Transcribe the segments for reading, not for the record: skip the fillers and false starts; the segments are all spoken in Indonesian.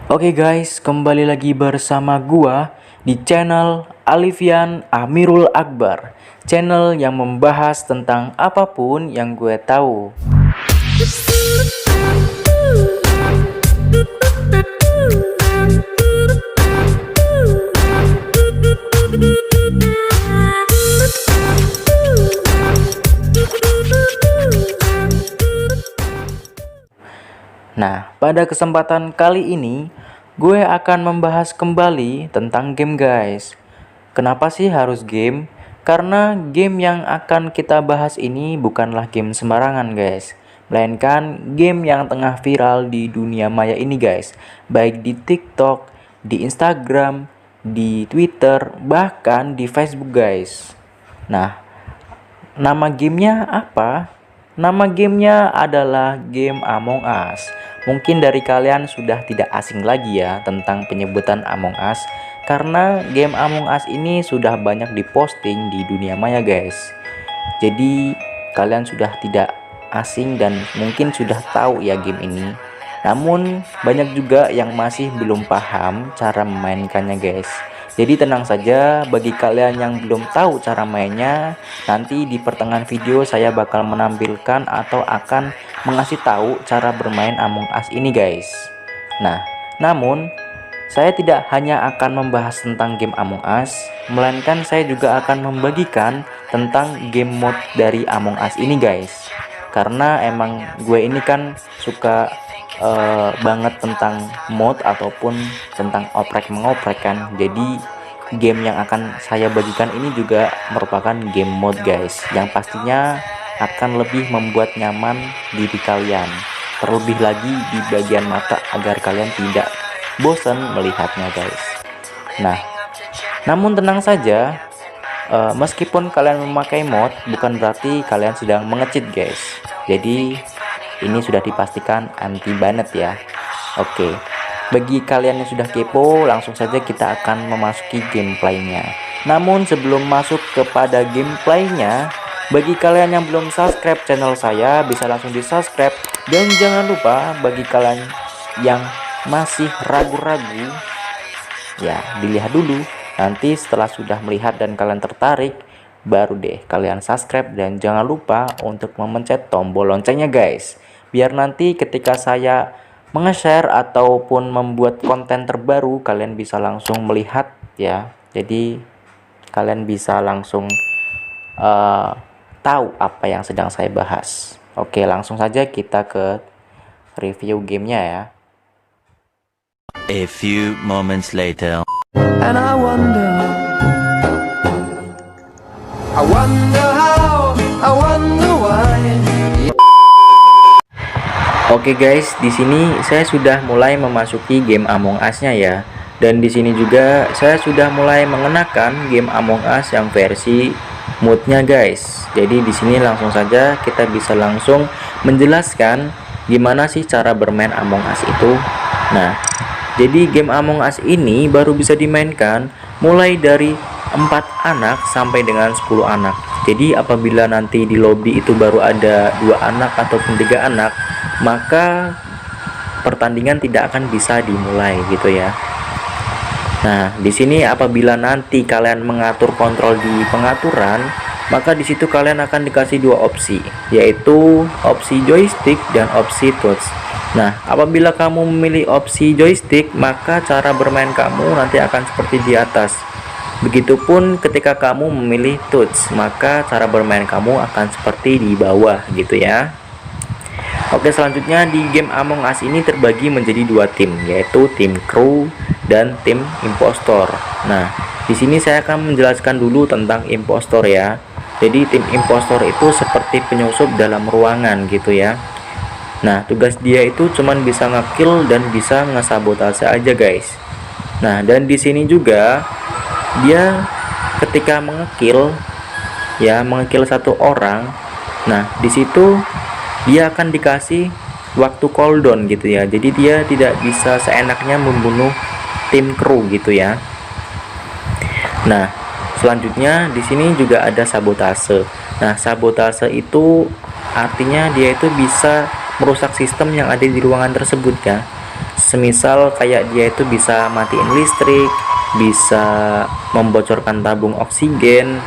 Oke guys, kembali lagi bersama gua di channel Alifian Amirul Akbar, channel yang membahas tentang apapun yang gue tahu. Nah, pada kesempatan kali ini gue akan membahas kembali tentang game guys. Kenapa sih harus game? Karena game yang akan kita bahas ini bukanlah game sembarangan guys, melainkan game yang tengah viral di dunia maya ini guys, baik di TikTok, di Instagram, di Twitter, bahkan di Facebook guys. Nah, nama gamenya apa? Nama gamenya adalah game Among Us. Mungkin dari kalian sudah tidak asing lagi ya tentang penyebutan Among Us, karena game Among Us ini sudah banyak diposting di dunia maya guys. Jadi kalian sudah tidak asing dan mungkin sudah tahu ya game ini. Namun banyak juga yang masih belum paham cara memainkannya guys. Jadi tenang saja, bagi kalian yang belum tahu cara mainnya, nanti di pertengahan video saya bakal menampilkan atau akan mengasih tahu cara bermain Among Us ini guys. Nah, namun saya tidak hanya akan membahas tentang game Among Us, melainkan saya juga akan membagikan tentang game mode dari Among Us ini guys. Karena emang gue ini kan suka banget tentang mode ataupun tentang oprek-mengoprek kan. Jadi game yang akan saya bagikan ini juga merupakan game mode guys, yang pastinya akan lebih membuat nyaman diri kalian, terlebih lagi di bagian mata agar kalian tidak bosan melihatnya guys. Nah, namun tenang saja, meskipun kalian memakai mod bukan berarti kalian sedang mengecheat guys. Jadi ini sudah dipastikan anti banet ya. Oke, bagi kalian yang sudah kepo, langsung saja kita akan memasuki gameplaynya. Namun sebelum masuk kepada gameplaynya, bagi kalian yang belum subscribe channel saya, bisa langsung di subscribe. Dan jangan lupa bagi kalian yang masih ragu-ragu, ya dilihat dulu. Nanti setelah sudah melihat dan kalian tertarik, baru deh kalian subscribe. Dan jangan lupa untuk memencet tombol loncengnya guys, biar nanti ketika saya menge-share ataupun membuat konten terbaru, kalian bisa langsung melihat ya. Jadi kalian bisa langsung tahu apa yang sedang saya bahas. Oke, langsung saja kita ke review gamenya ya. A few moments later. And I wonder how, I wonder why. Oke guys, di sini saya sudah mulai memasuki game Among Us-nya ya. Dan di sini juga saya sudah mulai mengenakan game Among Us yang versi moodnya guys. Jadi di sini langsung saja kita bisa langsung menjelaskan gimana sih cara bermain Among Us itu. Nah, jadi game Among Us ini baru bisa dimainkan mulai dari 4 anak sampai dengan 10 anak. Jadi apabila nanti di lobby itu baru ada 2 anak ataupun 3 anak, maka pertandingan tidak akan bisa dimulai gitu ya. Nah, di sini apabila nanti kalian mengatur kontrol di pengaturan, maka di situ kalian akan dikasih 2 opsi, yaitu opsi joystick dan opsi touch. Nah, apabila kamu memilih opsi joystick, maka cara bermain kamu nanti akan seperti di atas. Begitupun ketika kamu memilih touch, maka cara bermain kamu akan seperti di bawah gitu ya. Oke, selanjutnya di game Among Us ini terbagi menjadi 2 tim, yaitu tim crew dan tim impostor. Nah, di sini saya akan menjelaskan dulu tentang impostor ya. Jadi tim impostor itu seperti penyusup dalam ruangan gitu ya. Nah, tugas dia itu cuman bisa ngekill dan bisa ngesabotase aja guys. Nah, dan di sini juga dia ketika mengekill ya, mengekill 1 orang. Nah, di situ dia akan dikasih waktu cooldown gitu ya. Jadi dia tidak bisa seenaknya membunuh tim kru gitu ya. Nah, selanjutnya di sini juga ada sabotase. Nah, sabotase itu artinya dia itu bisa merusak sistem yang ada di ruangan tersebut ya. Semisal kayak dia itu bisa matiin listrik, bisa membocorkan tabung oksigen,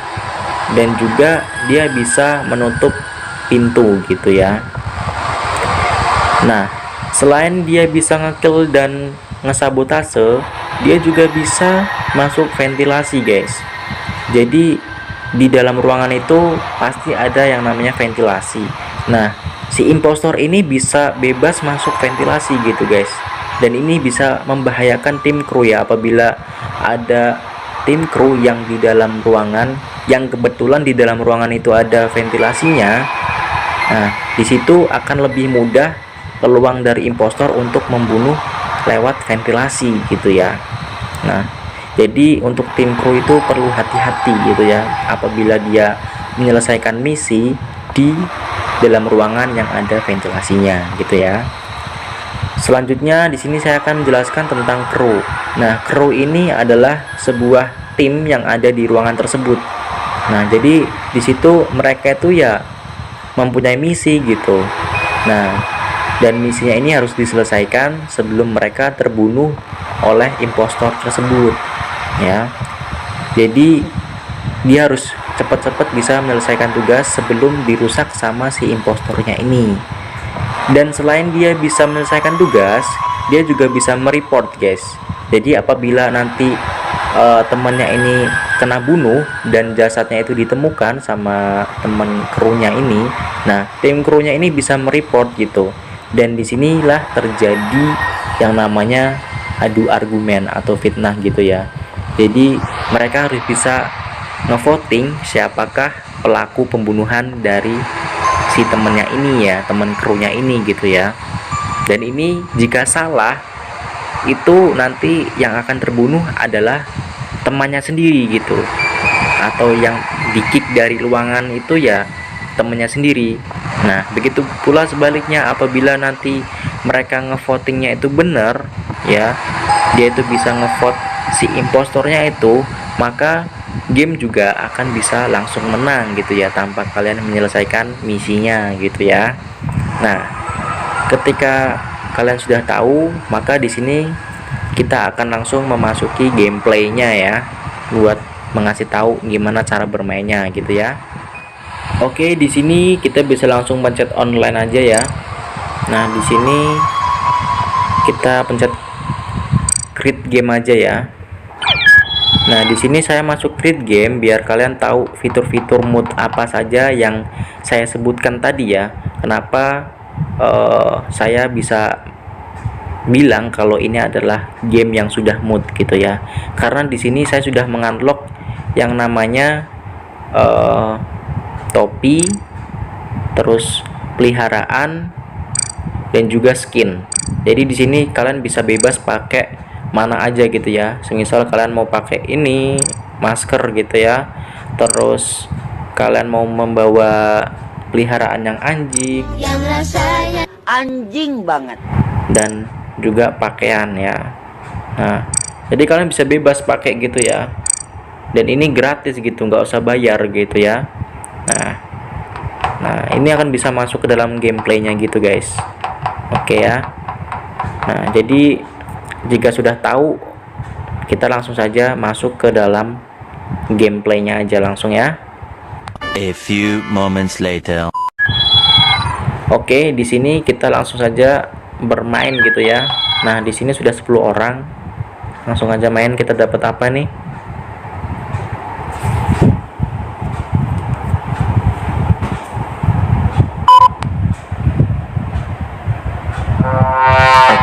dan juga dia bisa menutup pintu gitu ya. Nah, selain dia bisa ngekill dan ngesabotase, dia juga bisa masuk ventilasi guys. Jadi di dalam ruangan itu pasti ada yang namanya ventilasi. Nah, si impostor ini bisa bebas masuk ventilasi gitu guys. Dan ini bisa membahayakan tim kru ya, apabila ada tim kru yang di dalam ruangan, yang kebetulan di dalam ruangan itu ada ventilasinya. Nah, di situ akan lebih mudah peluang dari impostor untuk membunuh lewat ventilasi gitu ya. Nah, jadi untuk tim kru itu perlu hati-hati gitu ya, apabila dia menyelesaikan misi di dalam ruangan yang ada ventilasinya gitu ya. Selanjutnya di sini saya akan menjelaskan tentang kru. Nah, kru ini adalah sebuah tim yang ada di ruangan tersebut. Nah, jadi di situ mereka itu ya mempunyai misi gitu. Nah, dan misinya ini harus diselesaikan sebelum mereka terbunuh oleh impostor tersebut ya. Jadi dia harus cepat-cepat bisa menyelesaikan tugas sebelum dirusak sama si impostornya ini. Dan selain dia bisa menyelesaikan tugas, dia juga bisa mereport guys. Jadi apabila nanti temannya ini kena bunuh dan jasadnya itu ditemukan sama teman krunya ini, nah tim krunya ini bisa mereport gitu. Dan disinilah terjadi yang namanya adu argumen atau fitnah gitu ya. Jadi mereka harus bisa ngevoting siapakah pelaku pembunuhan dari si temennya ini ya, temen krunya ini gitu ya. Dan ini jika salah, itu nanti yang akan terbunuh adalah temannya sendiri gitu, atau yang di-kick dari ruangan itu ya temennya sendiri. Nah, begitu pula sebaliknya, apabila nanti mereka ngevotingnya itu benar ya, dia itu bisa ngevote si impostornya itu, maka game juga akan bisa langsung menang gitu ya, tanpa kalian menyelesaikan misinya gitu ya. Nah, ketika kalian sudah tahu, maka di sini kita akan langsung memasuki gameplaynya ya, buat mengasih tahu gimana cara bermainnya gitu ya. Oke, di sini kita bisa langsung pencet online aja ya. Nah, di sini kita pencet create game aja ya. Nah, di sini saya masuk create game biar kalian tahu fitur-fitur mood apa saja yang saya sebutkan tadi ya. Kenapa saya bisa bilang kalau ini adalah game yang sudah mood gitu ya. Karena di sini saya sudah mengunlock yang namanya topi, terus peliharaan, dan juga skin. Jadi di sini kalian bisa bebas pakai mana aja gitu ya. Semisal kalian mau pakai ini masker gitu ya, terus kalian mau membawa peliharaan yang anjing yang rasanya anjing banget, dan juga pakaian ya. Nah, jadi kalian bisa bebas pakai gitu ya, dan ini gratis gitu, nggak usah bayar gitu ya. Nah, ini akan bisa masuk ke dalam gameplaynya gitu guys. Oke ya. Nah, jadi jika sudah tahu, kita langsung saja masuk ke dalam gameplaynya aja langsung ya. A few moments later. Oke, di sini kita langsung saja bermain gitu ya. Nah, di sini sudah 10 orang. Langsung aja main, kita dapat apa nih?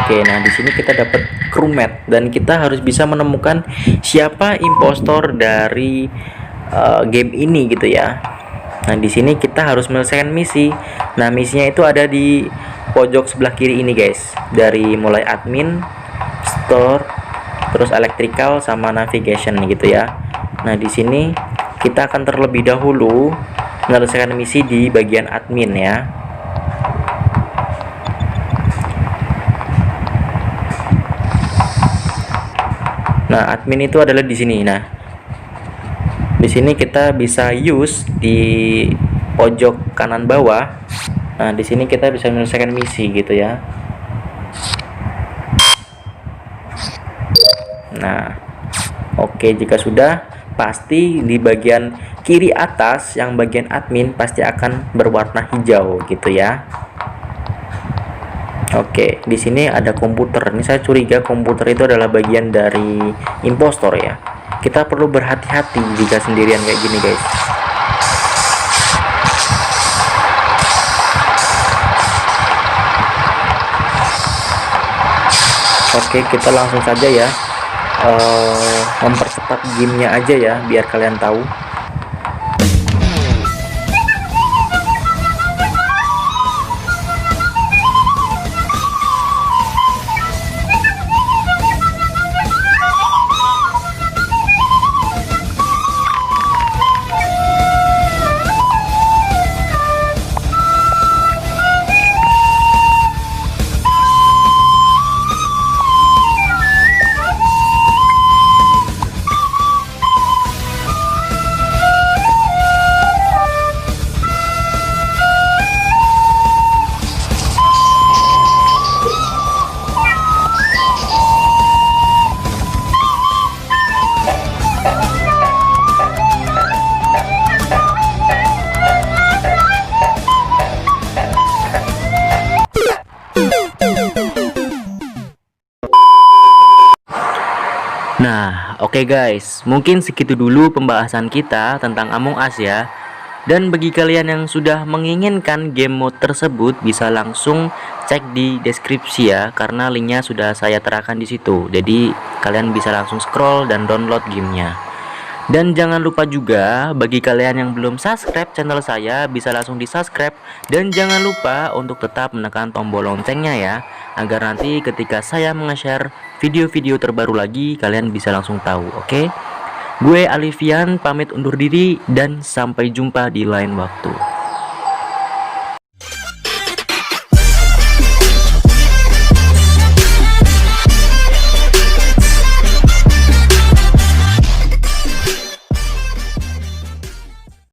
Oke, nah di sini kita dapat crewmate dan kita harus bisa menemukan siapa impostor dari game ini gitu ya. Nah, di sini kita harus menyelesaikan misi. Nah, misinya itu ada di pojok sebelah kiri ini guys. Dari mulai admin, store, terus electrical sama navigation gitu ya. Nah, di sini kita akan terlebih dahulu menyelesaikan misi di bagian admin ya. Nah, admin itu adalah di sini. Nah, di sini kita bisa use di pojok kanan bawah. Nah, di sini kita bisa menyelesaikan misi gitu ya. Nah, oke, jika sudah, pasti di bagian kiri atas yang bagian admin pasti akan berwarna hijau gitu ya. Oke, di sini ada komputer. Ini saya curiga komputer itu adalah bagian dari impostor ya. Kita perlu berhati-hati jika sendirian kayak gini, guys. Oke, kita langsung saja ya mempercepat gamenya aja ya, biar kalian tahu. Nah, oke guys, mungkin segitu dulu pembahasan kita tentang Among Us ya. Dan bagi kalian yang sudah menginginkan game mode tersebut, bisa langsung cek di deskripsi ya, karena linknya sudah saya terakan di situ. Jadi kalian bisa langsung scroll dan download gamenya. Dan jangan lupa juga bagi kalian yang belum subscribe channel saya, bisa langsung di subscribe. Dan jangan lupa untuk tetap menekan tombol loncengnya ya, agar nanti ketika saya nge-share video-video terbaru lagi, kalian bisa langsung tahu. Oke? Gue Alifian pamit undur diri dan sampai jumpa di lain waktu.